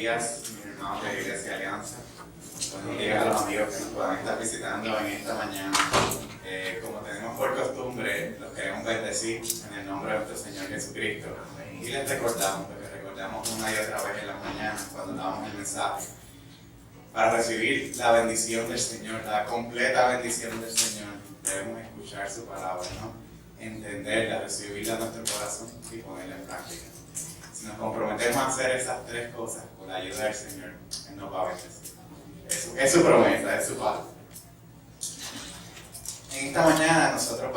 días, mis hermanos de la Iglesia Alianza. Buenos días a los amigos que nos puedan estar visitando en esta mañana. Como tenemos por costumbre, los queremos bendecir en el nombre de nuestro Señor Jesucristo. Y les recordamos, lo que recordamos una y otra vez en las mañanas cuando damos el mensaje, para recibir la bendición del Señor, la completa bendición del Señor, debemos escuchar su palabra, ¿no? Entenderla, recibirla en nuestro corazón y ponerla en práctica. Si nos comprometemos a hacer esas tres cosas con la ayuda del Señor, Él nos va a bendecir. Es su promesa, es su palabra. En esta mañana nosotros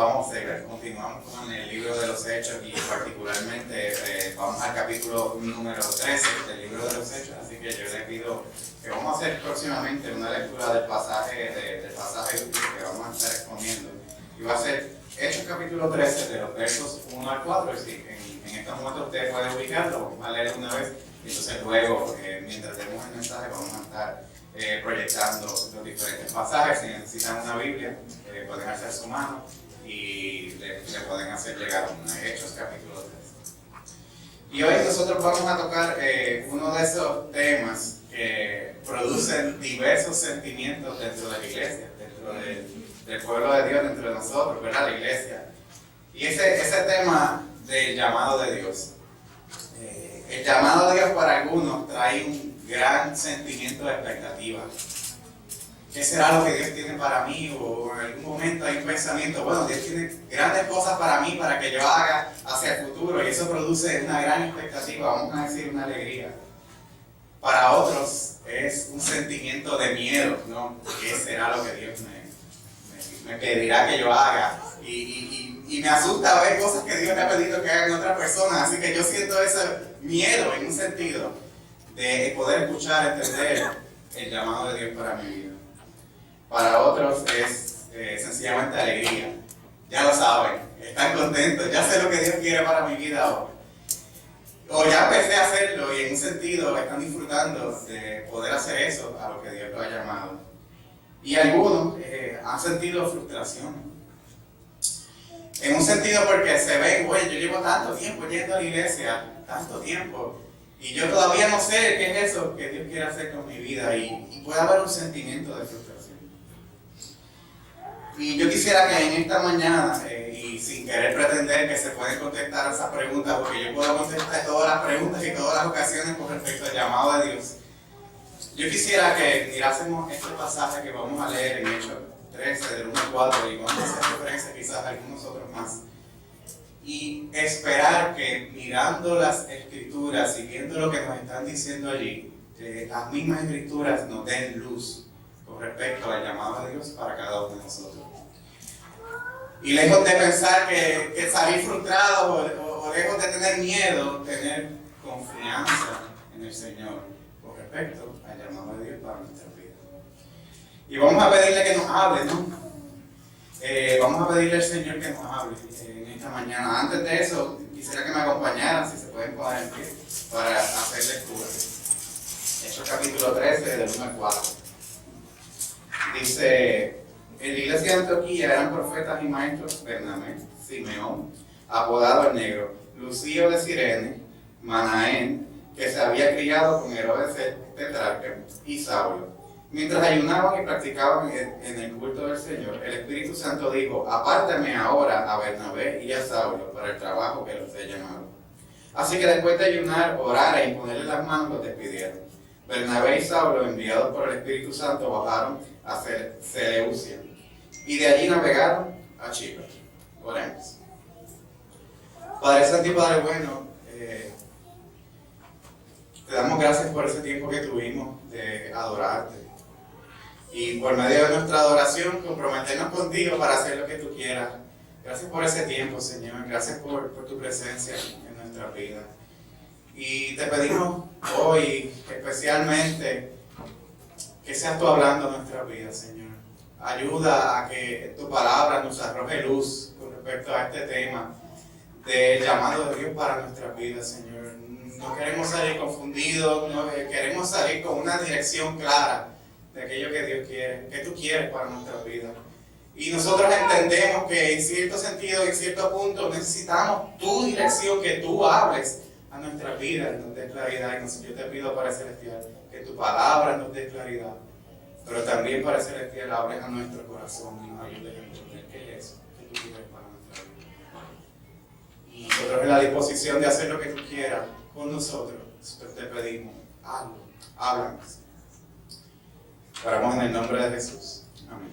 continuamos con el libro de los Hechos y particularmente vamos al capítulo número 13 del libro de los Hechos, así que yo les pido que vamos a hacer próximamente una lectura del pasaje que vamos a estar exponiendo. Y va a ser Hechos capítulo 13 de los versos 1 al 4, es decir, en estos momentos ustedes pueden ubicarlo, vamos a leer una vez y entonces luego, mientras demos el mensaje, vamos a estar proyectando los diferentes pasajes. Si necesitan una Biblia, pueden hacer su mano y le pueden hacer llegar una. Hechos capítulo 13. Y hoy nosotros vamos a tocar uno de esos temas que producen diversos sentimientos dentro de la iglesia, dentro del pueblo de Dios, dentro de nosotros, ¿verdad? La iglesia. Y ese tema del llamado de Dios. El llamado de Dios para algunos trae un gran sentimiento de expectativa. ¿Qué será lo que Dios tiene para mí? O en algún momento hay un pensamiento, bueno, Dios tiene grandes cosas para mí, para que yo haga hacia el futuro, y eso produce una gran expectativa, vamos a decir una alegría. Para otros es un sentimiento de miedo, ¿no? ¿Qué será lo que Dios me pedirá que yo haga? Y me asusta ver cosas que Dios me ha pedido que hagan otras personas, así que yo siento ese miedo en un sentido de poder escuchar, entender el llamado de Dios para mi vida. Para otros es sencillamente alegría. Ya lo saben, están contentos, ya sé lo que Dios quiere para mi vida ahora. O ya empecé a hacerlo y en un sentido están disfrutando de poder hacer eso a lo que Dios lo ha llamado. Y algunos han sentido frustración. En un sentido porque se ven, oye, yo llevo tanto tiempo yendo a la iglesia, tanto tiempo, y yo todavía no sé qué es eso que Dios quiere hacer con mi vida, y puede haber un sentimiento de frustración. Y yo quisiera que en esta mañana, y sin querer pretender que se pueden contestar esas preguntas, porque yo puedo contestar todas las preguntas y todas las ocasiones con respecto al llamado de Dios, yo quisiera que mirásemos este pasaje que vamos a leer en Hechos 13, del 1 al 4, y vamos a hacer referencia quizás a algunos otros más. Y esperar que mirando las escrituras y viendo lo que nos están diciendo allí, las mismas escrituras nos den luz con respecto al llamado de Dios para cada uno de nosotros. Y lejos de pensar que salir frustrado o lejos de tener miedo, tener confianza en el Señor con respecto al llamado de Dios para nuestra vida. Y vamos a pedirle que nos hable, ¿no? Vamos a pedirle al Señor que nos hable en esta mañana. Antes de eso, quisiera que me acompañaran, si se pueden poner en pie, para hacer lectura. Hechos capítulo 13, del 1 al 4. Dice, en la iglesia de Antioquía eran profetas y maestros Bernabé, Simeón, apodado el Negro, Lucio de Cirene, Manaén, que se había criado con Herodes el tetrarca, y Saulo. Mientras ayunaban y practicaban en el culto del Señor, el Espíritu Santo dijo, apártame ahora a Bernabé y a Saulo para el trabajo que los he llamado. Así que después de ayunar, orar e imponerle las manos, los despidieron. Bernabé y Saulo, enviados por el Espíritu Santo, bajaron a Seleucia y de allí navegaron a Chipre. Oremos. Padre Santo y Padre bueno, te damos gracias por ese tiempo que tuvimos de adorarte. Y por medio de nuestra adoración, comprometernos contigo para hacer lo que tú quieras. Gracias por ese tiempo, Señor. Gracias por tu presencia en nuestra vida. Y te pedimos hoy, especialmente, que seas tú hablando en nuestra vida, Señor. Ayuda a que tu palabra nos arroje luz con respecto a este tema del llamado de Dios para nuestra vida, Señor. No queremos salir confundidos, no queremos salir con una dirección clara de aquello que Dios quiere, que tú quieres para nuestra vida. Y nosotros entendemos que en cierto sentido, en cierto punto, necesitamos tu dirección, que tú hables a nuestras vidas, nos dé claridad. Y yo te pido, Padre Celestial, que tu palabra nos dé claridad, pero también, Padre Celestial, abres a nuestro corazón y nos ayudes a entender qué es eso que tú quieres para nuestra vida. Y nosotros en la disposición de hacer lo que tú quieras con nosotros, te pedimos, hazlo, háblanos. Oramos en el nombre de Jesús. Amén.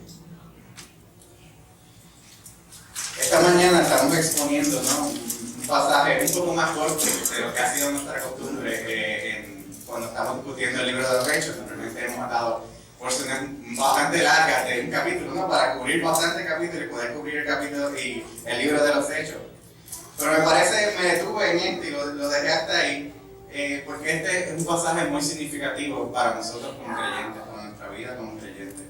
Esta mañana estamos exponiendo, ¿no?, un pasaje un poco más corto de lo que ha sido nuestra costumbre cuando estamos discutiendo el libro de los Hechos. Normalmente hemos dado porciones bastante largas de un capítulo, ¿no?, para cubrir bastante capítulos y poder cubrir el capítulo y el libro de los Hechos. Pero me parece, me detuve en este y lo dejé hasta ahí, porque este es un pasaje muy significativo para nosotros como creyentes, para nuestra vida como creyentes.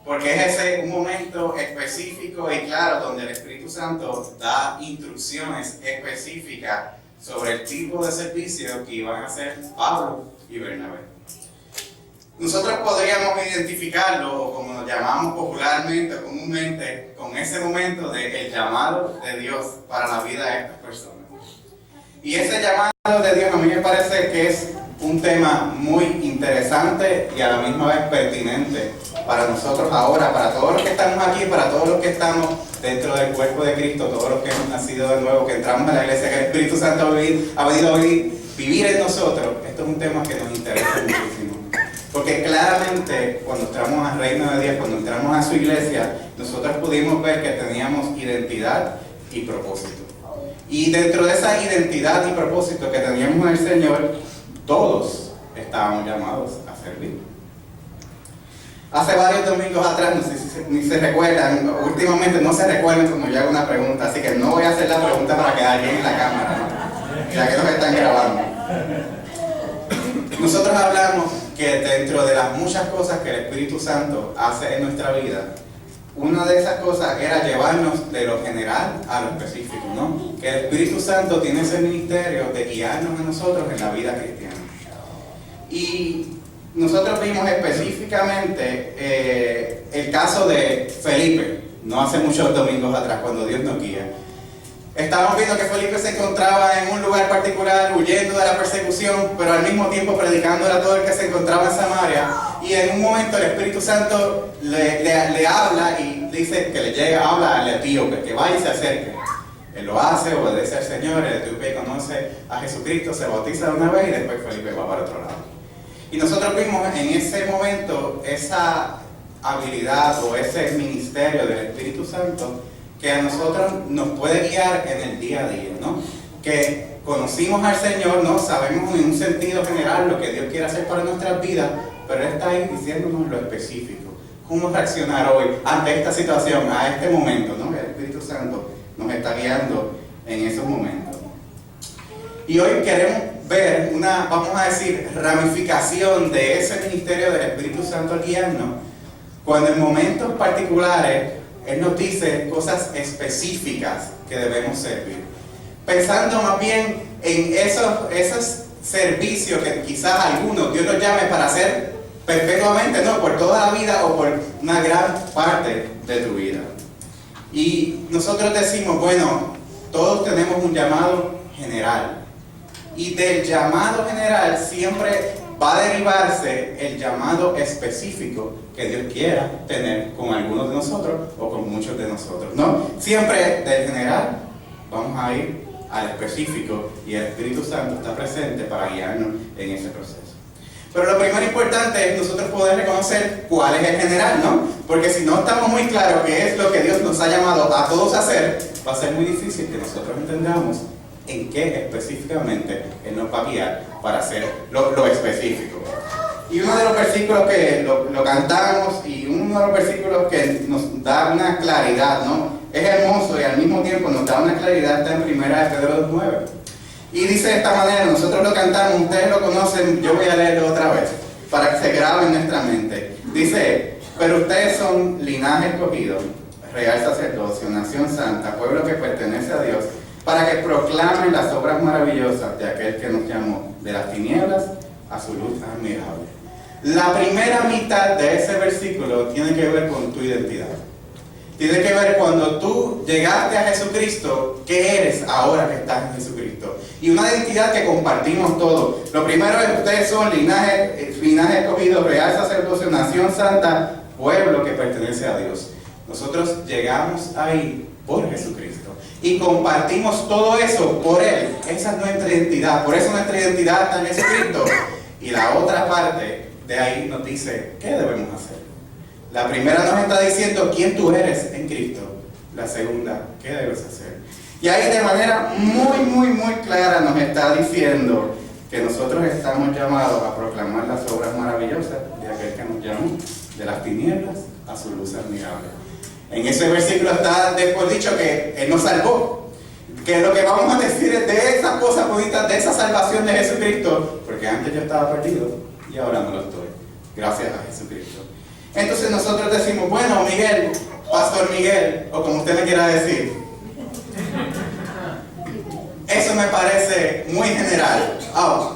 Porque es un momento específico y claro donde el Espíritu Santo da instrucciones específicas sobre el tipo de servicio que iban a hacer Pablo y Bernabé. Nosotros podríamos identificarlo, o como nos llamamos popularmente o comúnmente, con ese momento del llamado de Dios para la vida de estas personas. Y ese llamado de Dios a mí me parece que es un tema muy interesante y a la misma vez pertinente para nosotros ahora, para todos los que estamos aquí, para todos los que estamos dentro del cuerpo de Cristo, todos los que hemos nacido de nuevo, que entramos a la iglesia, que el Espíritu Santo ha venido a vivir en nosotros. Esto es un tema que nos interesa muchísimo. Porque claramente cuando entramos al reino de Dios, cuando entramos a su iglesia, nosotros pudimos ver que teníamos identidad y propósito. Y dentro de esa identidad y propósito que teníamos en el Señor, todos estábamos llamados a servir. Hace varios domingos atrás, no sé si ni se recuerdan, últimamente no se recuerdan como yo hago una pregunta, así que no voy a hacer la pregunta para quedar bien en la cámara, ¿no?, ya que nos están grabando. Nosotros hablamos que dentro de las muchas cosas que el Espíritu Santo hace en nuestra vida, una de esas cosas era llevarnos de lo general a lo específico, ¿no? Que el Espíritu Santo tiene ese ministerio de guiarnos a nosotros en la vida cristiana. Y nosotros vimos específicamente el caso de Felipe, no hace muchos domingos atrás, cuando Dios nos guía. Estábamos viendo que Felipe se encontraba en un lugar particular, huyendo de la persecución, pero al mismo tiempo predicándole a todo el que se encontraba en Samaria. Y en un momento el Espíritu Santo le habla y dice que le llega, habla al etíope, que vaya y se acerque. Él lo hace, obedece al Señor, el etíope conoce a Jesucristo, se bautiza de una vez y después Felipe va para otro lado. Y nosotros vimos en ese momento esa habilidad o ese ministerio del Espíritu Santo que a nosotros nos puede guiar en el día a día, ¿no? Que conocimos al Señor, ¿no? Sabemos en un sentido general lo que Dios quiere hacer para nuestras vidas, pero Él está ahí diciéndonos lo específico. ¿Cómo reaccionar hoy ante esta situación, a este momento, ¿no? El Espíritu Santo nos está guiando en esos momentos. Y hoy queremos ver una, vamos a decir, ramificación de ese ministerio del Espíritu Santo al guiarnos, cuando en momentos particulares Él nos dice cosas específicas que debemos servir. Pensando más bien en esos servicios que quizás algunos Dios nos llame para hacer perpetuamente, no, por toda la vida o por una gran parte de tu vida. Y nosotros decimos, bueno, todos tenemos un llamado general. Y del llamado general siempre va a derivarse el llamado específico que Dios quiera tener con algunos de nosotros o con muchos de nosotros, ¿no? Siempre del general vamos a ir al específico y el Espíritu Santo está presente para guiarnos en ese proceso. Pero lo primero importante es nosotros poder reconocer cuál es el general, ¿no? Porque si no estamos muy claros qué es lo que Dios nos ha llamado a todos a hacer, va a ser muy difícil que nosotros entendamos en qué específicamente Él nos va a guiar para hacer lo específico. Y uno de los versículos que lo cantamos y uno de los versículos que nos da una claridad, ¿no? Es hermoso y al mismo tiempo nos da una claridad, está en 1 Pedro 2:9. Y dice de esta manera, nosotros lo cantamos, ustedes lo conocen, yo voy a leerlo otra vez, para que se grabe en nuestra mente. Dice, pero ustedes son linaje escogido, real sacerdocio, nación santa, pueblo que pertenece a Dios, para que proclamen las obras maravillosas de aquel que nos llamó de las tinieblas a su luz admirable. La primera mitad de ese versículo tiene que ver con tu identidad. Tiene que ver cuando tú llegaste a Jesucristo, ¿qué eres ahora que estás en Jesucristo? Y una identidad que compartimos todos. Lo primero es: ustedes son linaje escogido, real sacerdocio, nación santa, pueblo que pertenece a Dios. Nosotros llegamos ahí por Jesucristo y compartimos todo eso por Él. Esa es nuestra identidad. Por eso nuestra identidad está en Jesucristo. Y la otra parte de ahí nos dice ¿qué debemos hacer? La primera nos está diciendo quién tú eres en Cristo. La segunda, ¿qué debes hacer? Y ahí de manera muy clara nos está diciendo que nosotros estamos llamados a proclamar las obras maravillosas de aquel que nos llamó de las tinieblas a su luz admirable. En ese versículo está después dicho que Él nos salvó. Que lo que vamos a decir es de esas cosas bonitas, de esa salvación de Jesucristo, porque antes yo estaba perdido y ahora no lo estoy, gracias a Jesucristo. Entonces nosotros decimos, bueno, Miguel, Pastor Miguel, o como usted le quiera decir, eso me parece muy general.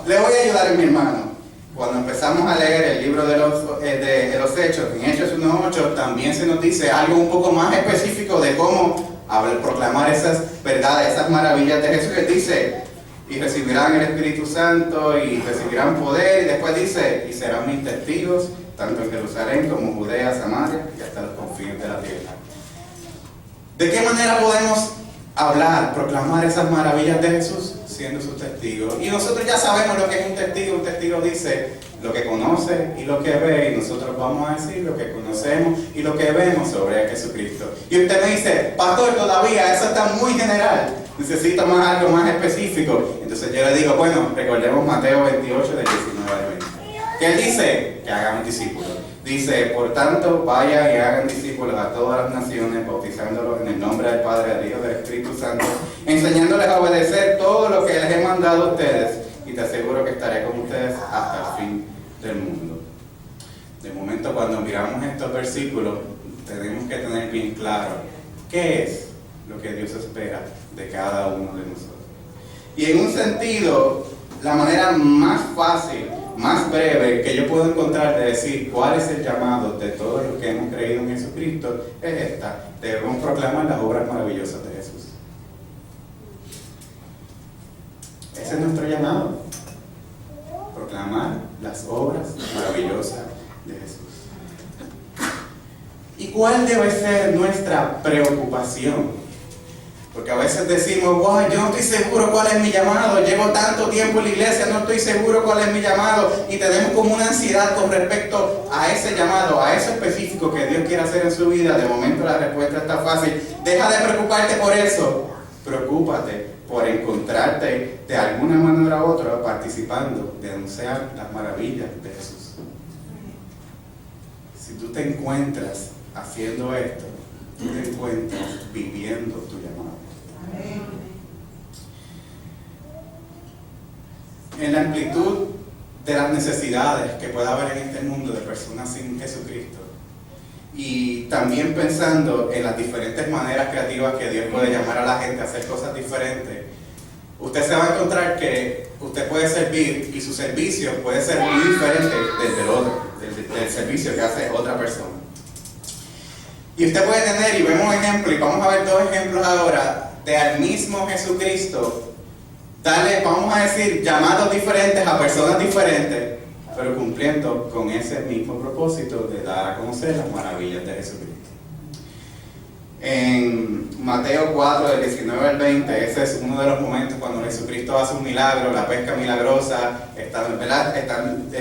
Le voy a ayudar a mi hermano. Cuando empezamos a leer el libro de los Hechos, en Hechos 1:8, también se nos dice algo un poco más específico de cómo proclamar esas verdades, esas maravillas de Jesús. Él dice, y recibirán el Espíritu Santo, y recibirán poder, y después dice, y serán mis testigos, tanto en Jerusalén como Judea, Samaria, y hasta los confines de la tierra. ¿De qué manera podemos hablar, proclamar esas maravillas de Jesús? Siendo sus testigos. Y nosotros ya sabemos lo que es un testigo. Un testigo dice lo que conoce y lo que ve, y nosotros vamos a decir lo que conocemos y lo que vemos sobre Jesucristo. Y usted me dice, pastor, todavía eso está muy general, necesito algo más específico. Entonces yo le digo, bueno, recordemos Mateo 28 del 19 al 20, que él dice que hagamos discípulos. Dice, por tanto, vayan y hagan discípulos a todas las naciones, bautizándolos en el nombre del Padre, del Hijo y del Espíritu Santo, enseñándoles a obedecer todo lo que les he mandado a ustedes, y te aseguro que estaré con ustedes hasta el fin del mundo. De momento, cuando miramos estos versículos, tenemos que tener bien claro qué es lo que Dios espera de cada uno de nosotros. Y en un sentido, la manera más fácil, más breve que yo puedo encontrar de decir cuál es el llamado de todos los que hemos creído en Jesucristo es esta: debemos proclamar las obras maravillosas de Jesús. Ese es nuestro llamado, proclamar las obras maravillosas de Jesús. ¿Y cuál debe ser nuestra preocupación? Porque a veces decimos, wow, yo no estoy seguro cuál es mi llamado, llevo tanto tiempo en la iglesia, no estoy seguro cuál es mi llamado, y tenemos como una ansiedad con respecto a ese llamado, a eso específico que Dios quiere hacer en su vida. De momento la respuesta está fácil: deja de preocuparte por eso, preocúpate por encontrarte de alguna manera u otra participando de anunciar las maravillas de Jesús. Si tú te encuentras haciendo esto, tú te encuentras viviendo tu llamado. En la amplitud de las necesidades que pueda haber en este mundo de personas sin Jesucristo, y también pensando en las diferentes maneras creativas que Dios puede llamar a la gente a hacer cosas diferentes, usted se va a encontrar que usted puede servir y su servicio puede ser muy diferente del otro, del servicio que hace otra persona. Y usted puede tener, y vemos ejemplos, y vamos a ver dos ejemplos ahora, de al mismo Jesucristo, vamos a decir, llamados diferentes a personas diferentes, pero cumpliendo con ese mismo propósito de dar a conocer las maravillas de Jesucristo. En Mateo 4, del 19 al 20, ese es uno de los momentos cuando Jesucristo hace un milagro, la pesca milagrosa. Están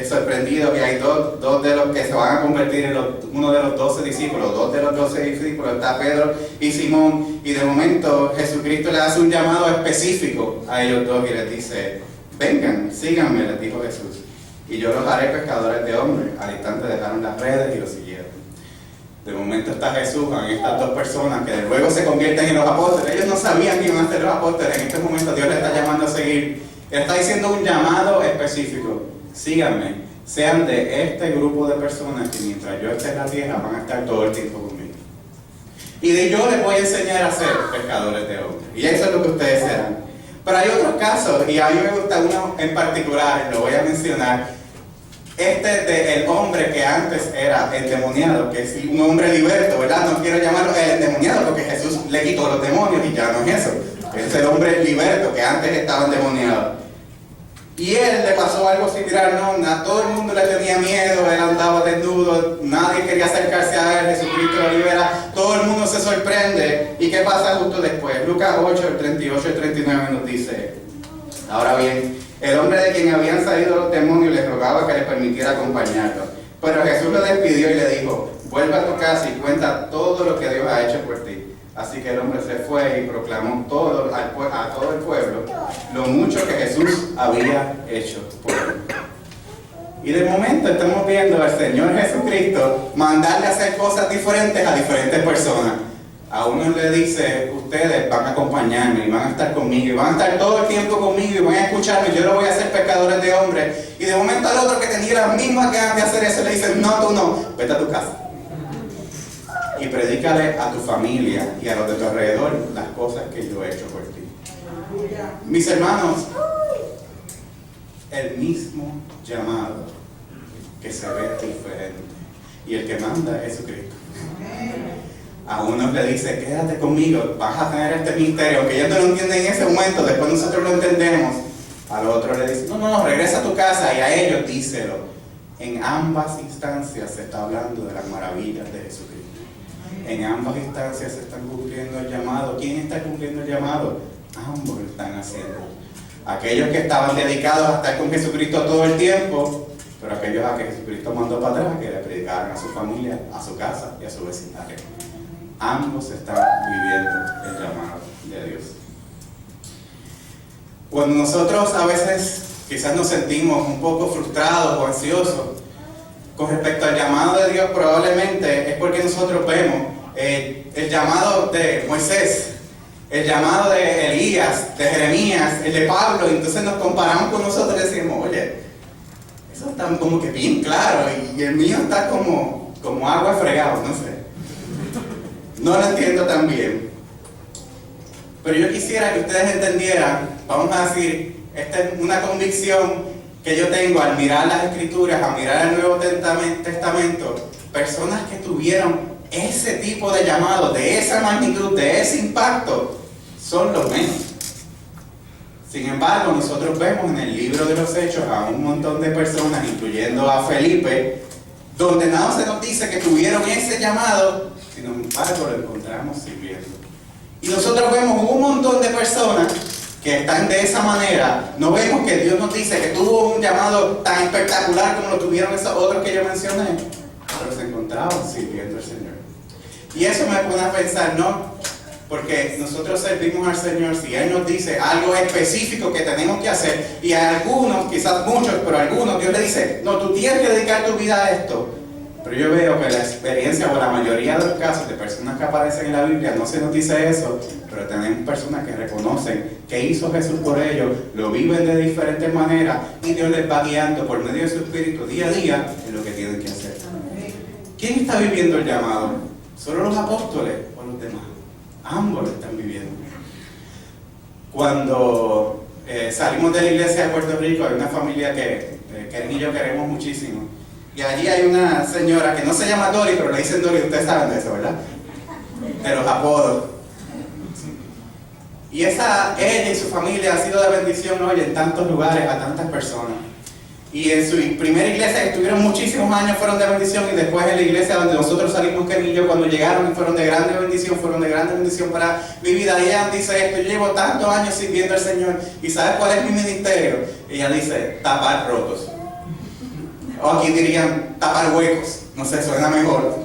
sorprendidos que hay dos de los que se van a convertir en uno de los 12 discípulos. Dos de los 12 discípulos, está Pedro y Simón, y de momento Jesucristo le hace un llamado específico a ellos dos y les dice: vengan, síganme, les dijo Jesús, y yo los haré pescadores de hombres. Al instante dejaron las redes y los siguieron. De momento está Jesús con estas dos personas que luego se convierten en los apóstoles. Ellos no sabían que iban a ser los apóstoles. En este momento Dios les está llamando a seguir. Él está diciendo un llamado específico: síganme, sean de este grupo de personas que mientras yo esté en la tierra van a estar todo el tiempo conmigo. Y de yo les voy a enseñar a ser pescadores de hombres. Y eso es lo que ustedes serán. Pero hay otros casos, y a mí me gusta uno en particular, lo voy a mencionar, el hombre que antes era endemoniado, que es un hombre liberto, ¿verdad? No quiero llamarlo el endemoniado porque Jesús le quitó los demonios y ya no es eso. Es el hombre liberto que antes estaba endemoniado. Y él le pasó algo similar, ¿no? A todo el mundo le tenía miedo, él andaba desnudo, nadie quería acercarse a él, Jesucristo lo libera, todo el mundo se sorprende. ¿Y qué pasa justo después? Lucas 8, el 38 y 39 nos dice: ahora bien, el hombre de quien habían salido los demonios le rogaba que le permitiera acompañarlo. Pero Jesús lo despidió y le dijo: vuelve a tu casa y cuenta todo lo que Dios ha hecho por ti. Así que el hombre se fue y proclamó a todo el pueblo lo mucho que Jesús había hecho por él. Y de momento estamos viendo al Señor Jesucristo mandarle a hacer cosas diferentes a diferentes personas. A uno le dice: ustedes van a acompañarme y van a estar conmigo y van a estar todo el tiempo conmigo y van a escucharme, yo lo voy a hacer pescadores de hombres. Y de momento al otro que tenía las mismas ganas de hacer eso le dicen: no, tú no, vete a tu casa y predícale a tu familia y a los de tu alrededor las cosas que yo he hecho por ti. Mis hermanos, el mismo llamado que se ve diferente, y el que manda es Jesucristo. A unos le dice: quédate conmigo, vas a tener este ministerio, aunque ellos no lo entienden en ese momento, después nosotros lo entendemos. Al otro le dice: no, regresa a tu casa, y a ellos díselo. En ambas instancias se está hablando de las maravillas de Jesucristo. En ambas instancias se están cumpliendo el llamado. ¿Quién está cumpliendo el llamado? Ambos lo están haciendo. Aquellos que estaban dedicados a estar con Jesucristo todo el tiempo, pero aquellos a que Jesucristo mandó para atrás, que le predicaron a su familia, a su casa y a su vecindario. Ambos están viviendo el llamado de Dios. Cuando nosotros a veces quizás nos sentimos un poco frustrados o ansiosos con respecto al llamado de Dios, probablemente es porque nosotros vemos el llamado de Moisés, el llamado de Elías, de Jeremías, el de Pablo, y entonces nos comparamos con nosotros y decimos: oye, eso está como que bien claro, y el mío está como agua fregado, no sé. No lo entiendo tan bien. Pero yo quisiera que ustedes entendieran, vamos a decir, esta es una convicción que yo tengo al mirar las Escrituras, al mirar el Nuevo Testamento, personas que tuvieron ese tipo de llamado, de esa magnitud, de ese impacto, son los menos. Sin embargo, nosotros vemos en el libro de los Hechos a un montón de personas, incluyendo a Felipe, donde nada se nos dice que tuvieron ese llamado, sin embargo lo encontramos sirviendo. Y nosotros vemos un montón de personas que están de esa manera. No vemos que Dios nos dice que tuvo un llamado tan espectacular como lo tuvieron esos otros que yo mencioné, pero se encontraban sirviendo al Señor. Y eso me pone a pensar, ¿no? Porque nosotros servimos al Señor si Él nos dice algo específico que tenemos que hacer, y a algunos, quizás muchos, pero a algunos Dios le dice: no, tú tienes que dedicar tu vida a esto. Pero yo veo que la experiencia, o la mayoría de los casos de personas que aparecen en la Biblia, no se nos dice eso, pero tenemos personas que reconocen que hizo Jesús por ellos, lo viven de diferentes maneras, y Dios les va guiando por medio de su Espíritu día a día en lo que tienen que hacer. ¿Quién está viviendo el llamado? ¿Solo los apóstoles o los demás? Ambos lo están viviendo. Cuando salimos de la iglesia de Puerto Rico, hay una familia que Karen y yo queremos muchísimo. Y allí hay una señora que no se llama Dori, pero le dicen Dori, ustedes saben de eso, ¿verdad? De los apodos. Y ella y su familia han sido de bendición hoy en tantos lugares, a tantas personas. Y en su primera iglesia, que estuvieron muchísimos años, fueron de bendición, y después en la iglesia donde nosotros salimos, Ken y yo, cuando llegaron, fueron de grande bendición para mi vida. Y ella dice esto: yo llevo tantos años sirviendo al Señor, ¿y sabes cuál es mi ministerio? Y ella dice: tapar rotos. O aquí dirían tapar huecos, no sé, suena mejor.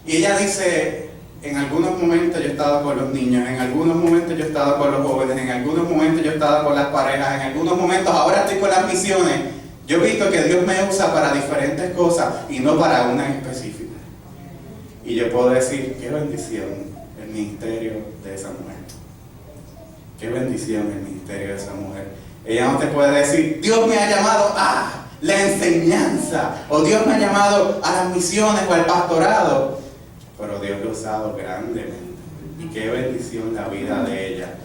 Y ella dice: en algunos momentos yo he estado con los niños, en algunos momentos yo he estado con los jóvenes, en algunos momentos yo he estado con las parejas, en algunos momentos ahora estoy con las misiones. Yo he visto que Dios me usa para diferentes cosas y no para una en específica. Y yo puedo decir: qué bendición el ministerio de esa mujer. Qué bendición el ministerio de esa mujer. Ella no te puede decir: Dios me ha llamado a la enseñanza, o Dios me ha llamado a las misiones o al pastorado, pero Dios lo ha usado grandemente. Y qué bendición la vida de ella.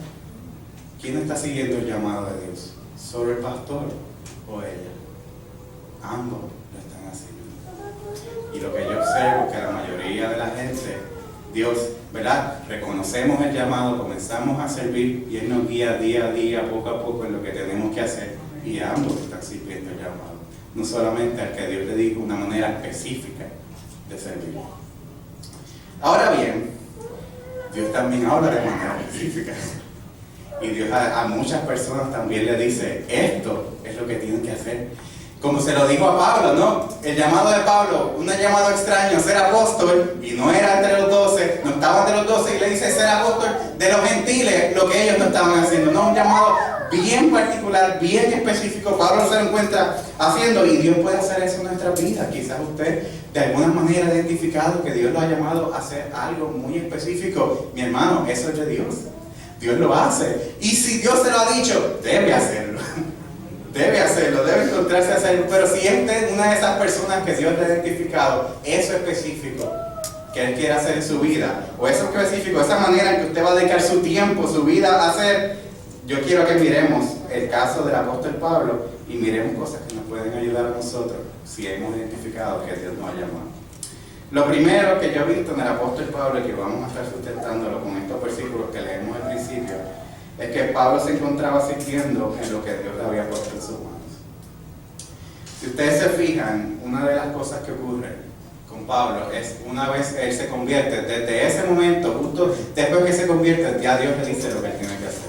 ¿Quién está siguiendo el llamado de Dios? ¿Solo el pastor o ella? Ambos lo están haciendo. Y lo que yo observo es que la mayoría de la gente, Dios, ¿verdad? Reconocemos el llamado, comenzamos a servir y Él nos guía día a día, poco a poco en lo que tenemos que hacer. Y ambos están sirviendo el llamado. No solamente al que Dios le dijo una manera específica de servir. Ahora bien, Dios también habla de manera específica. Y Dios a muchas personas también le dice, esto es lo que tienen que hacer. Como se lo dijo a Pablo, ¿no? El llamado de Pablo, un llamado extraño, ser apóstol, y no era entre los 12, no estaba entre los 12, y le dice ser apóstol de los gentiles, lo que ellos no estaban haciendo, no, un llamado bien particular, bien específico. Pablo se lo encuentra haciendo, y Dios puede hacer eso en nuestra vida. Quizás usted de alguna manera ha identificado que Dios lo ha llamado a hacer algo muy específico. Mi hermano, eso es de Dios. Dios lo hace, y si Dios se lo ha dicho, debe hacerlo. Debe hacerlo, debe encontrarse a hacerlo. Pero si usted es una de esas personas que Dios le ha identificado, eso específico que Él quiere hacer en su vida, o eso específico, esa manera en que usted va a dedicar su tiempo, su vida a hacer, yo quiero que miremos el caso del apóstol Pablo y miremos cosas que nos pueden ayudar a nosotros si hemos identificado que Dios nos ha llamado. Lo primero que yo he visto en el apóstol Pablo, y que vamos a estar sustentándolo con estos versículos que leemos al principio, es que Pablo se encontraba sirviendo en lo que Dios le había puesto en sus manos. Si ustedes se fijan, una de las cosas que ocurre con Pablo es una vez él se convierte, desde ese momento, justo después que se convierte, ya Dios le dice lo que él tiene que hacer.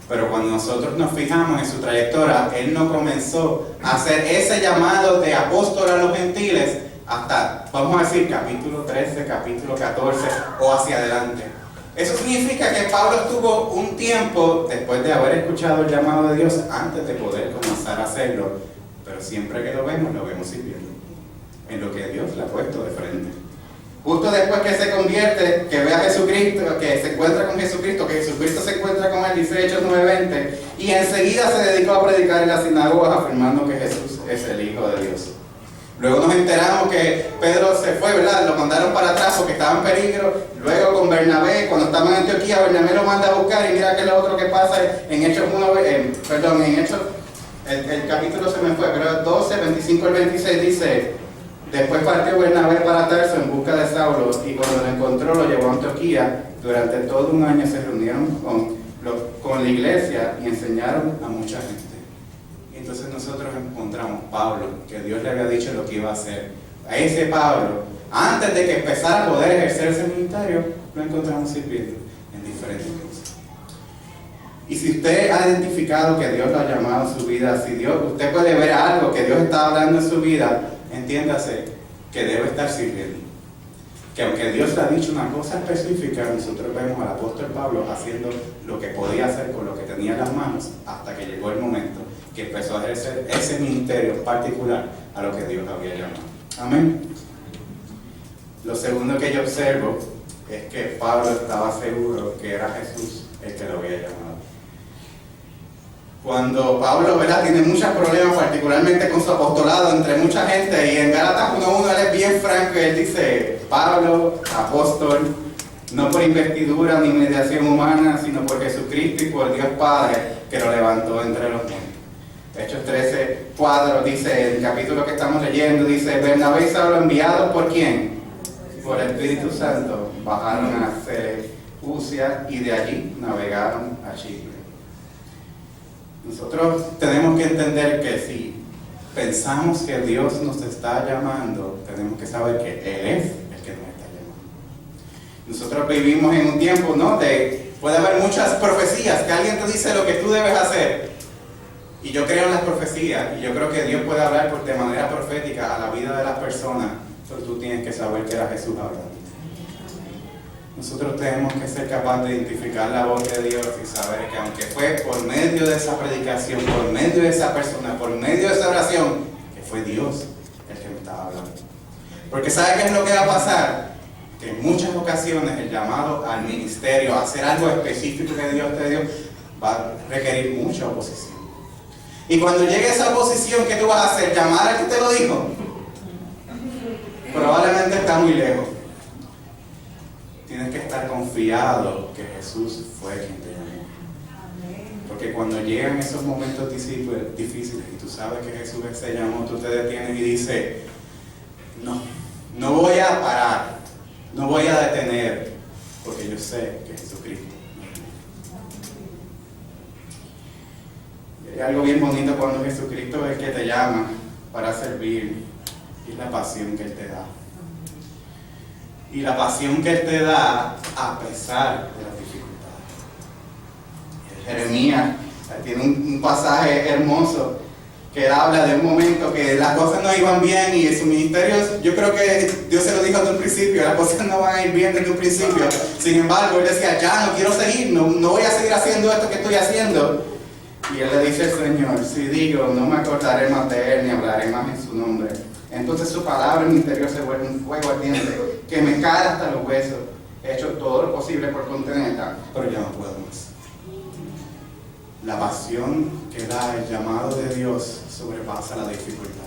Pero cuando nosotros nos fijamos en su trayectoria, él no comenzó a hacer ese llamado de apóstol a los gentiles hasta, vamos a decir, capítulo 13, capítulo 14 o hacia adelante. Eso significa que Pablo estuvo un tiempo después de haber escuchado el llamado de Dios antes de poder comenzar a hacerlo, pero siempre que lo vemos sirviendo en lo que Dios le ha puesto de frente. Justo después que se convierte, que ve a Jesucristo, que se encuentra con Jesucristo, que Jesucristo se encuentra con él, dice Hechos 9:20, y enseguida se dedicó a predicar en las sinagogas afirmando que Jesús es el Hijo de Dios. Luego nos enteramos que Pedro se fue, ¿verdad? Lo mandaron para atrás porque estaba en peligro. Luego con Bernabé, cuando estaba en Antioquía, Bernabé lo manda a buscar, y mira que lo otro que pasa en Hechos 1, en Hechos, el capítulo se me fue, pero 12, 25 al 26 dice, después partió Bernabé para Tarso en busca de Saulo, y cuando lo encontró lo llevó a Antioquía. Durante todo un año se reunieron con la iglesia y enseñaron a mucha gente. Entonces nosotros encontramos Pablo, que Dios le había dicho lo que iba a hacer. A ese Pablo, antes de que empezara a poder ejercer ese ministerio, lo encontramos sirviendo en diferentes cosas. Y si usted ha identificado que Dios lo ha llamado a su vida, si usted puede ver algo que Dios está hablando en su vida, entiéndase que debe estar sirviendo. Que aunque Dios le ha dicho una cosa específica, nosotros vemos al apóstol Pablo haciendo lo que podía hacer con lo que tenía en las manos, hasta que llegó el momento que empezó a ejercer ese ministerio particular a lo que Dios había llamado. Amén. Lo segundo que yo observo es que Pablo estaba seguro que era Jesús el que lo había llamado. Cuando Pablo, ¿verdad?, tiene muchos problemas, particularmente con su apostolado entre mucha gente, y en Gálatas 1:1 él es bien franco, él dice, Pablo, apóstol, no por investidura ni mediación humana, sino por Jesucristo y por Dios Padre, que lo levantó entre los muertos. Hechos 13:4 dice, el capítulo que estamos leyendo, dice, Bernabé y Saulo enviados ¿por quién? Por el Espíritu Santo, bajaron a Seleucia y de allí navegaron a Chipre. Nosotros tenemos que entender que si pensamos que Dios nos está llamando, tenemos que saber que Él es el que nos está llamando. Nosotros vivimos en un tiempo, ¿no?, puede haber muchas profecías, que alguien te dice lo que tú debes hacer. Y yo creo en las profecías, y yo creo que Dios puede hablar de manera profética a la vida de las personas, pero tú tienes que saber que era Jesús hablando. Nosotros tenemos que ser capaces de identificar la voz de Dios y saber que aunque fue por medio de esa predicación, por medio de esa persona, por medio de esa oración, que fue Dios el que me estaba hablando. Porque ¿sabe qué es lo que va a pasar? Que en muchas ocasiones el llamado al ministerio, a hacer algo específico que Dios te dio, va a requerir mucha oposición. Y cuando llegue esa oposición, ¿qué tú vas a hacer? ¿Llamar al que te lo dijo? Probablemente está muy lejos. Tienes que estar confiado que Jesús fue quien te llamó. Porque cuando llegan esos momentos difíciles y tú sabes que Jesús te llamó, tú te detienes y dices, no voy a parar, no voy a detener, porque yo sé que Jesucristo. Y hay algo bien bonito cuando Jesucristo es el que te llama para servir, y es la pasión que Él te da. Y la pasión que Él te da a pesar de las dificultades. Jeremías tiene un pasaje hermoso que él habla de un momento que las cosas no iban bien y en su ministerio, yo creo que Dios se lo dijo desde un principio, las cosas no van a ir bien desde un principio. Sin embargo, él decía, ya no quiero seguir, no voy a seguir haciendo esto que estoy haciendo. Y él le dice al Señor, si digo, no me acordaré más de Él ni hablaré más en su nombre, entonces su palabra en mi interior se vuelve un fuego ardiente que me cae hasta los huesos. He hecho todo lo posible por contenerla, pero ya no puedo más. La pasión que da el llamado de Dios sobrepasa la dificultad.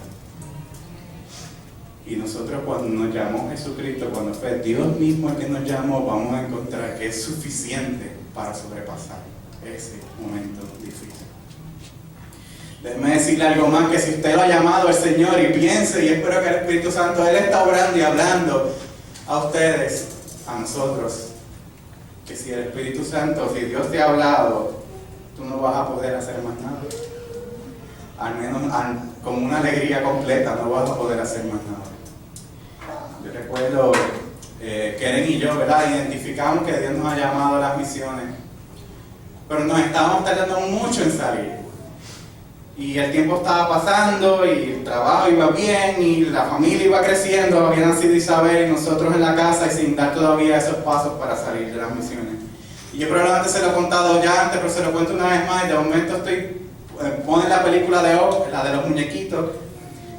Y nosotros cuando nos llamó Jesucristo, cuando fue Dios mismo el que nos llamó, vamos a encontrar que es suficiente para sobrepasar ese momento difícil. Déjeme decirle algo más, que si usted lo ha llamado el Señor y piense, y espero que el Espíritu Santo, Él está obrando y hablando a ustedes, a nosotros, que si el Espíritu Santo, si Dios te ha hablado, tú no vas a poder hacer más nada. Al menos con una alegría completa no vas a poder hacer más nada. Yo recuerdo, Keren y yo, ¿verdad? Identificamos que Dios nos ha llamado a las misiones, pero nos estábamos tardando mucho en salir. Y el tiempo estaba pasando y el trabajo iba bien y la familia iba creciendo, había nacido Isabel y nosotros en la casa y sin dar todavía esos pasos para salir de las misiones. Y yo probablemente se lo he contado ya antes, pero se lo cuento una vez más y de momento ponen la película de Up, la de los muñequitos,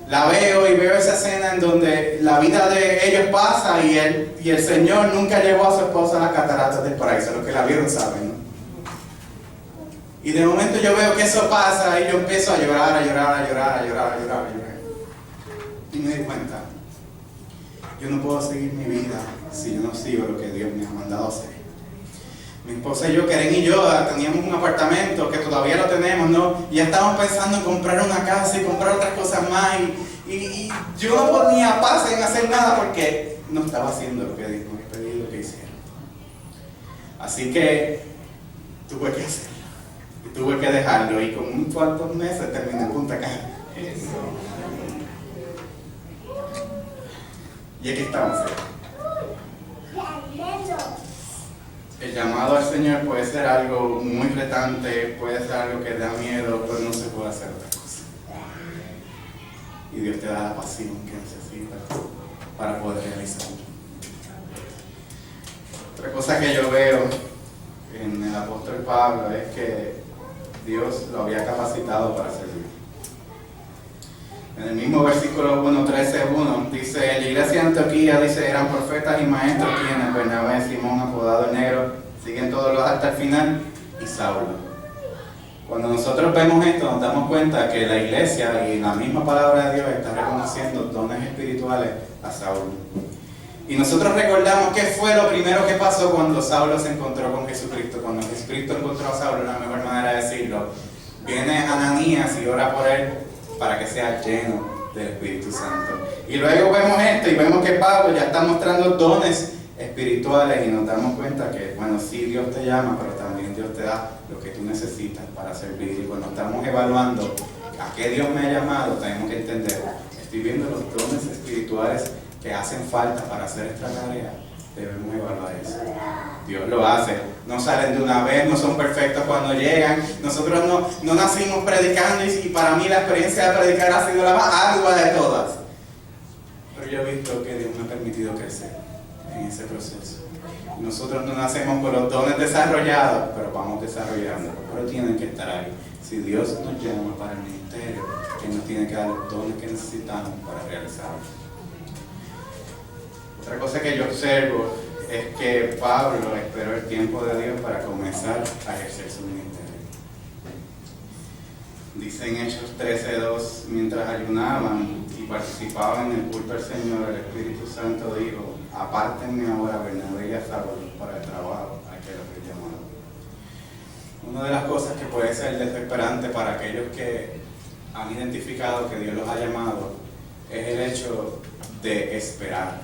la veo y veo esa escena en donde la vida de ellos pasa y el Señor nunca llevó a su esposa a las cataratas del paraíso, los que la vieron saben, ¿no? Y de momento yo veo que eso pasa y yo empiezo a llorar. Y me di cuenta, yo no puedo seguir mi vida si yo no sigo lo que Dios me ha mandado hacer. Mi esposa y yo, Keren y yo, teníamos un apartamento que todavía lo tenemos, ¿no? Y ya estábamos pensando en comprar una casa y comprar otras cosas más. Y yo no ponía paz en hacer nada porque no estaba haciendo lo que Dios me había pedido que hiciera. Así que tuve que hacerlo. Y tuve que dejarlo. Y con unos cuantos meses terminé en Punta Cana. Y aquí estamos. El llamado al Señor puede ser algo muy retante, puede ser algo que da miedo, pero no se puede hacer otra cosa. Y Dios te da la pasión que necesitas para poder realizarlo. Otra cosa que yo veo en el apóstol Pablo es que Dios lo había capacitado para servir. En el mismo versículo 1:13:1 dice, en la iglesia de Antioquía, dice, eran profetas y maestros quienes, Bernabé, Simón, apodado el Negro, siguen todos los hasta el final, y Saulo. Cuando nosotros vemos esto, nos damos cuenta que la iglesia y la misma palabra de Dios está reconociendo dones espirituales a Saulo. Y nosotros recordamos qué fue lo primero que pasó cuando Saulo se encontró con Jesucristo. Cuando Jesucristo encontró a Saulo, la mejor manera de decirlo, viene Ananías y ora por él para que sea lleno del Espíritu Santo. Y luego vemos esto y vemos que Pablo ya está mostrando dones espirituales y nos damos cuenta que, bueno, sí, Dios te llama, pero también Dios te da lo que tú necesitas para servir. Y cuando estamos evaluando a qué Dios me ha llamado, tenemos que entender, estoy viendo los dones espirituales que hacen falta para hacer esta tarea, debemos evaluar eso. Dios lo hace, no salen de una vez, no son perfectos cuando llegan. Nosotros no nacimos predicando y para mí la experiencia de predicar ha sido la más ardua de todas. Pero yo he visto que Dios me ha permitido crecer en ese proceso. Nosotros no nacemos con los dones desarrollados, pero vamos desarrollando, pero tienen que estar ahí. Si Dios nos llama para el ministerio, Él nos tiene que dar los dones que necesitamos para realizarlo. Otra cosa que yo observo es que Pablo esperó el tiempo de Dios para comenzar a ejercer su ministerio. Dice en Hechos 13:2, mientras ayunaban y participaban en el culto al Señor, el Espíritu Santo dijo, apártenme ahora Bernabé y a Saulo para el trabajo al que los he llamado. Una de las cosas que puede ser desesperante para aquellos que han identificado que Dios los ha llamado es el hecho de esperar.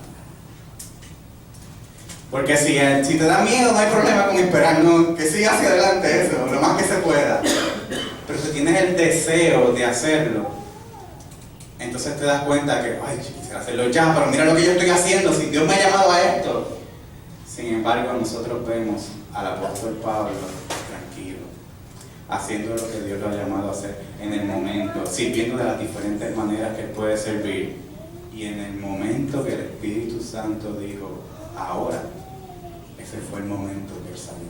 Porque si te da miedo, no hay problema con esperar, no, que siga hacia adelante eso, lo más que se pueda. Pero si tienes el deseo de hacerlo, entonces te das cuenta que, ay, quisiera hacerlo ya, pero mira lo que yo estoy haciendo, si Dios me ha llamado a esto. Sin embargo, nosotros vemos al apóstol Pablo tranquilo, haciendo lo que Dios lo ha llamado a hacer en el momento, sirviendo de las diferentes maneras que Él puede servir. Y en el momento que el Espíritu Santo dijo, ahora, ese fue el momento que Él salió.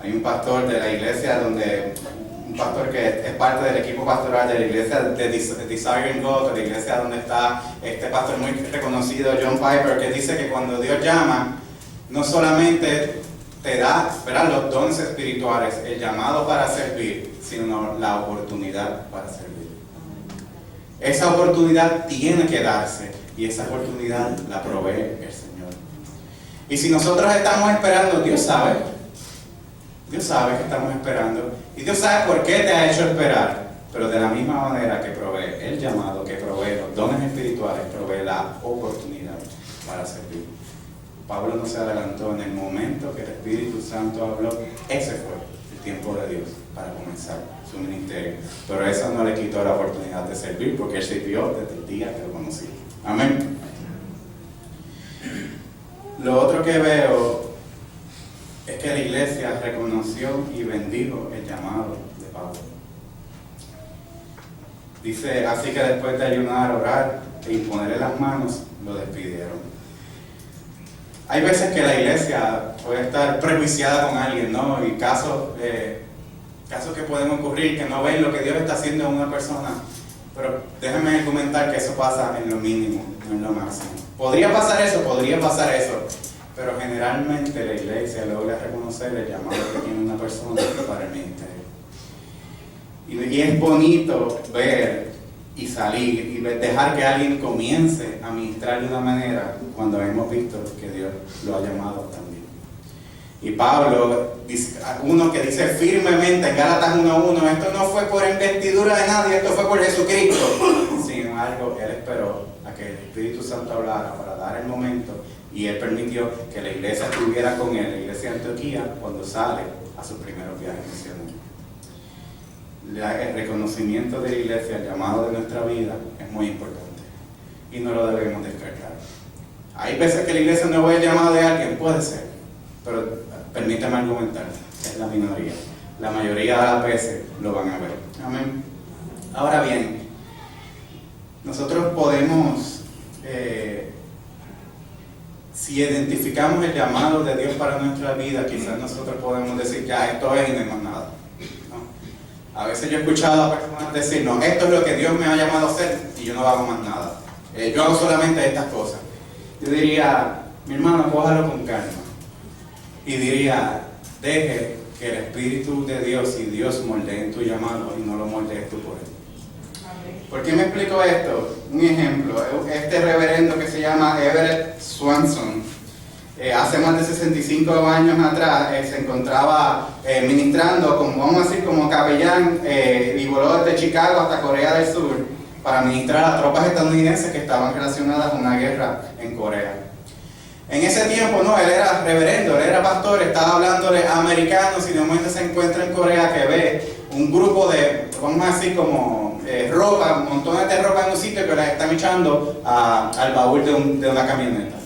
Hay un pastor de la iglesia un pastor que es parte del equipo pastoral de la iglesia de Desiring God, de la iglesia donde está este pastor muy reconocido, John Piper, que dice que cuando Dios llama, no solamente te da, ¿verdad?, los dones espirituales, el llamado para servir, sino la oportunidad para servir. Esa oportunidad tiene que darse y esa oportunidad la provee el Señor. Y si nosotros estamos esperando, Dios sabe que estamos esperando y Dios sabe por qué te ha hecho esperar, pero de la misma manera que provee el llamado, que provee los dones espirituales, provee la oportunidad para servir. Pablo no se adelantó en el momento que el Espíritu Santo habló, ese fue el tiempo de Dios para comenzar su ministerio, pero eso no le quitó la oportunidad de servir, porque él sirvió desde el día que lo conocí. Amén. Lo otro que veo es que la iglesia reconoció y bendijo el llamado de Pablo. Dice, así que después de ayunar, orar e imponerle las manos, lo despidieron. Hay veces que la iglesia puede estar prejuiciada con alguien, ¿no? Y casos que pueden ocurrir, que no ven lo que Dios está haciendo en una persona. Pero déjenme comentar que eso pasa en lo mínimo, no en lo máximo. Podría pasar eso, pero generalmente la iglesia logra reconocer el llamado que tiene una persona para el ministerio. Y es bonito ver y salir y dejar que alguien comience a ministrar de una manera cuando hemos visto que Dios lo ha llamado también. Y Pablo, uno que dice firmemente en Gálatas 1:1, esto no fue por investidura de nadie, esto fue por Jesucristo. Sin embargo, él esperó a que el Espíritu Santo hablara para dar el momento y él permitió que la iglesia estuviera con él, la iglesia de Antioquía, cuando sale a sus primeros viajes misioneros. El reconocimiento de la iglesia, el llamado de nuestra vida es muy importante y no lo debemos descartar. Hay veces que la iglesia no ve el llamado de alguien, puede ser, pero permítame argumentar, es la minoría. La mayoría de las veces lo van a ver. Amén. Ahora bien, nosotros podemos, si identificamos el llamado de Dios para nuestra vida, quizás nosotros podemos decir, ya, esto es y no hay más nada. ¿No? A veces yo he escuchado a personas decir, no, esto es lo que Dios me ha llamado a hacer y yo no hago más nada. Yo hago solamente estas cosas. Yo diría, mi hermano, cójalo con calma. Y diría, deje que el Espíritu de Dios y Dios moldeen tu llamado y no lo moldees tú por él. ¿Por qué me explico esto? Un ejemplo, este reverendo que se llama Everett Swanson, hace más de 65 años atrás se encontraba ministrando, vamos a decir, como capellán, y voló desde Chicago hasta Corea del Sur para ministrar a tropas estadounidenses que estaban relacionadas con una guerra en Corea. En ese tiempo, no, él era reverendo, él era pastor, estaba hablándole a americanos y de momento se encuentra en Corea que ve un grupo de, vamos a decir, como ropa, montones de ropa en un sitio que las están echando al baúl de una camioneta.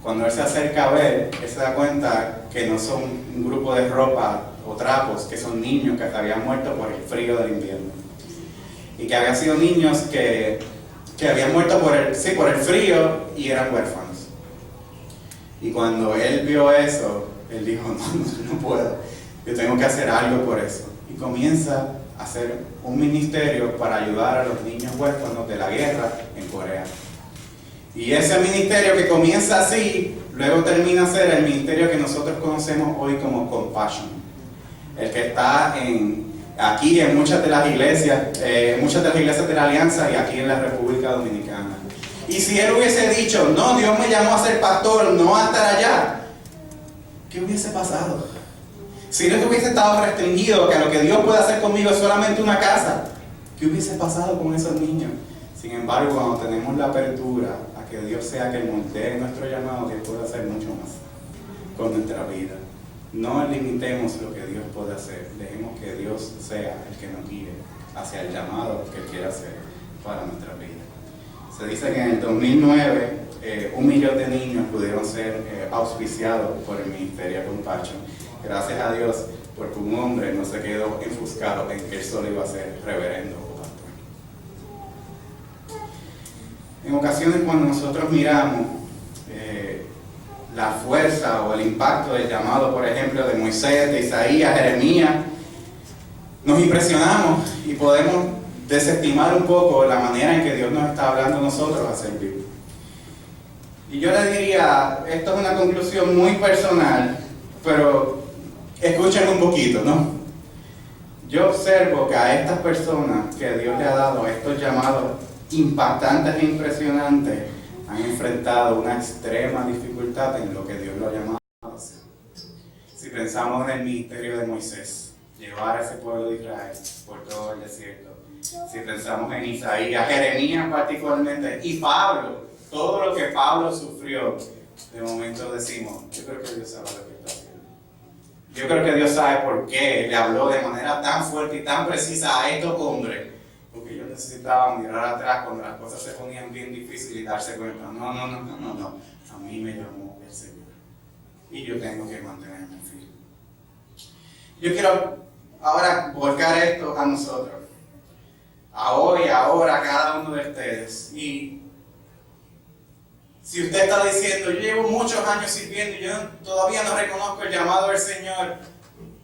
Cuando él se acerca a ver, él se da cuenta que no son un grupo de ropa o trapos, que son niños que se habían muerto por el frío del invierno. Y que habían sido niños que habían muerto por el frío y eran huérfanos. Y cuando él vio eso, él dijo, no puedo, yo tengo que hacer algo por eso. Y comienza a hacer un ministerio para ayudar a los niños huérfanos de la guerra en Corea. Y ese ministerio que comienza así, luego termina a ser el ministerio que nosotros conocemos hoy como Compassion. El que está aquí en muchas de las iglesias de la Alianza y aquí en la República Dominicana. Y si él hubiese dicho, no, Dios me llamó a ser pastor, no a estar allá, ¿qué hubiese pasado? Si no hubiese estado restringido que lo que Dios puede hacer conmigo es solamente una casa, ¿qué hubiese pasado con esos niños? Sin embargo, cuando tenemos la apertura a que Dios sea que moldee nuestro llamado, Dios puede hacer mucho más con nuestra vida. No limitemos lo que Dios puede hacer. Dejemos que Dios sea el que nos guíe hacia el llamado que Él quiere hacer para nuestra vida. Se dice que en el 2009 1 millón de niños pudieron ser auspiciados por el Ministerio Compassion. Gracias a Dios, porque un hombre no se quedó enfuscado en que él solo iba a ser reverendo o pastor. En ocasiones cuando nosotros miramos la fuerza o el impacto del llamado, por ejemplo, de Moisés, de Isaías, Jeremías, nos impresionamos y podemos desestimar un poco la manera en que Dios nos está hablando a nosotros a servir. Y yo les diría, esto es una conclusión muy personal, pero escuchen un poquito, ¿no? Yo observo que a estas personas que Dios le ha dado estos llamados impactantes e impresionantes, han enfrentado una extrema dificultad en lo que Dios lo ha llamado a hacer. Si pensamos en el ministerio de Moisés, llevar a ese pueblo de Israel por todo el desierto. Si pensamos en Isaías, Jeremías particularmente, y Pablo, todo lo que Pablo sufrió, de momento decimos, yo creo que Dios sabe lo que está haciendo. Yo creo que Dios sabe por qué le habló de manera tan fuerte y tan precisa a estos hombres. Porque ellos necesitaban mirar atrás cuando las cosas se ponían bien difíciles y darse cuenta, no, a mí me llamó el Señor. Y yo tengo que mantenerme firme. Yo quiero ahora volcar esto a nosotros. A hoy, ahora, a cada uno de ustedes. Y si usted está diciendo, yo llevo muchos años sirviendo y yo todavía no reconozco el llamado del Señor,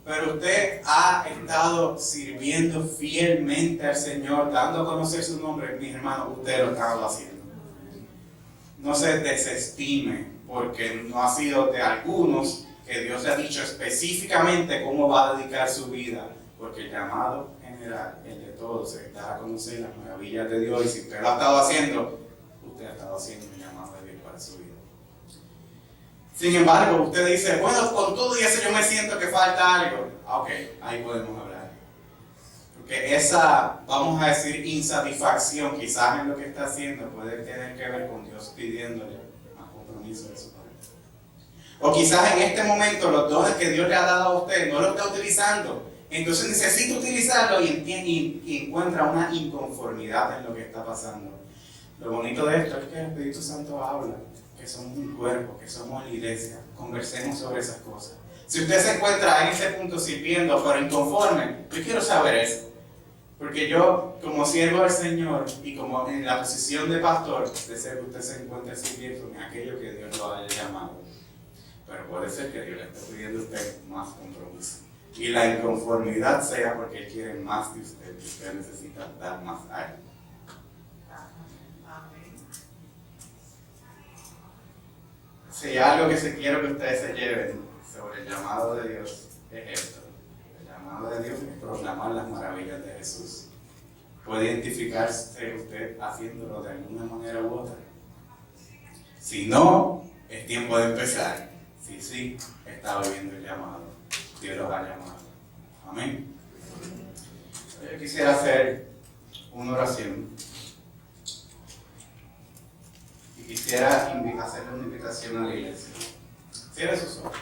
pero usted ha estado sirviendo fielmente al Señor, dando a conocer su nombre, mis hermanos, usted lo ha estado haciendo. No se desestime, porque no ha sido de algunos que Dios le ha dicho específicamente cómo va a dedicar su vida, porque el llamado general, el de todos, es dar a conocer las maravillas de Dios, y si usted lo ha estado haciendo, usted ha estado haciendo el llamado de Dios para su vida. Sin embargo, usted dice, bueno, con todo y eso yo me siento que falta algo. Ok, ahí podemos hablar. Porque esa, vamos a decir, insatisfacción quizás en lo que está haciendo puede tener que ver con Dios pidiéndole más compromiso de su parte. O quizás en este momento los dones que Dios le ha dado a usted no los está utilizando. Entonces necesita utilizarlo y encuentra una inconformidad en lo que está pasando. Lo bonito de esto es que el Espíritu Santo habla, que somos un cuerpo, que somos la iglesia. Conversemos sobre esas cosas. Si usted se encuentra en ese punto sirviendo, pero inconforme, yo quiero saber eso. Porque yo, como siervo del Señor y como en la posición de pastor, deseo que usted se encuentre sirviendo en aquello que Dios lo haya llamado. Pero puede ser que Dios le esté pidiendo a usted más compromiso. Y la inconformidad sea porque Él quiere más de usted, y usted necesita dar más a Él. Si hay algo que quiero que ustedes se lleven sobre el llamado de Dios, es esto. El llamado de Dios es proclamar las maravillas de Jesús. ¿Puede identificarse usted haciéndolo de alguna manera u otra? Si no, es tiempo de empezar. Si sí, está viviendo el llamado. Dios los ha llamado. Amén. Yo quisiera hacer una oración. Y quisiera hacerle una invitación a la iglesia. Cierre sus ojos.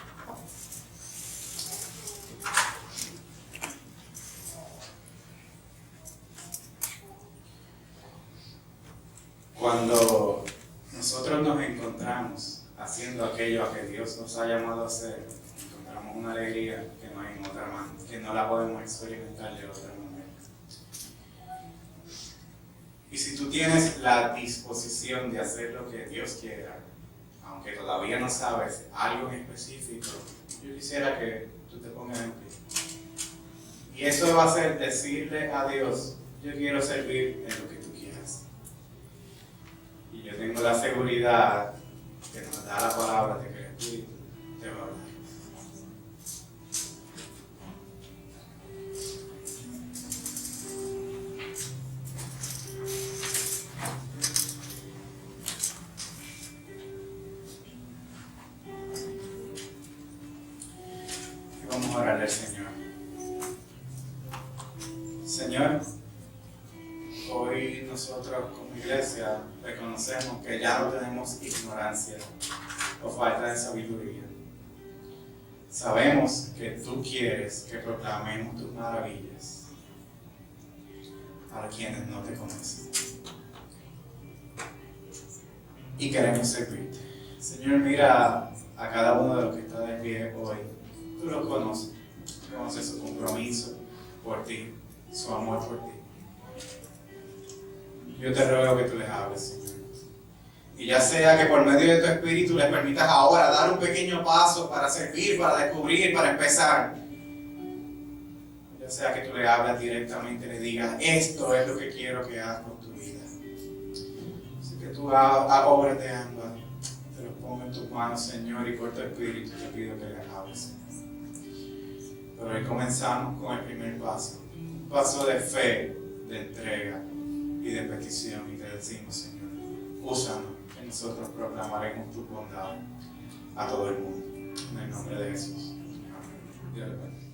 Cuando nosotros nos encontramos haciendo aquello a que Dios nos ha llamado a hacer, encontramos una alegría que no hay en otra manera, que no la podemos experimentar de otra manera. Y si tú tienes la disposición de hacer lo que Dios quiera, aunque todavía no sabes algo en específico, yo quisiera que tú te pongas en pie. Y eso va a ser decirle a Dios, yo quiero servir en lo que tú quieras. Y yo tengo la seguridad que nos da la palabra de que el Espíritu te va a hablar. Vamos a orarle al Señor. Señor, hoy nosotros como iglesia reconocemos que ya no tenemos ignorancia o falta de sabiduría. Sabemos que tú quieres que proclamemos tus maravillas para quienes no te conocen. Y queremos servirte. Señor, mira a cada uno de los que está de pie hoy. Tú los conoces. Conoces su compromiso por ti, su amor por ti. Yo te ruego que tú les hables, Señor. Y ya sea que por medio de tu Espíritu les permitas ahora dar un pequeño paso para servir, para descubrir, para empezar. Ya sea que tú le hables directamente, le digas, esto es lo que quiero que hagas con tu vida. Así que tú obras de ambas. Te lo pongo en tus manos, Señor, y por tu Espíritu te pido que le hables. Pero hoy comenzamos con el primer paso. Un paso de fe, de entrega y de petición. Y te decimos, Señor, úsanos, que nosotros proclamaremos tu bondad a todo el mundo. En el nombre de Jesús. Amén. Dios le bendiga.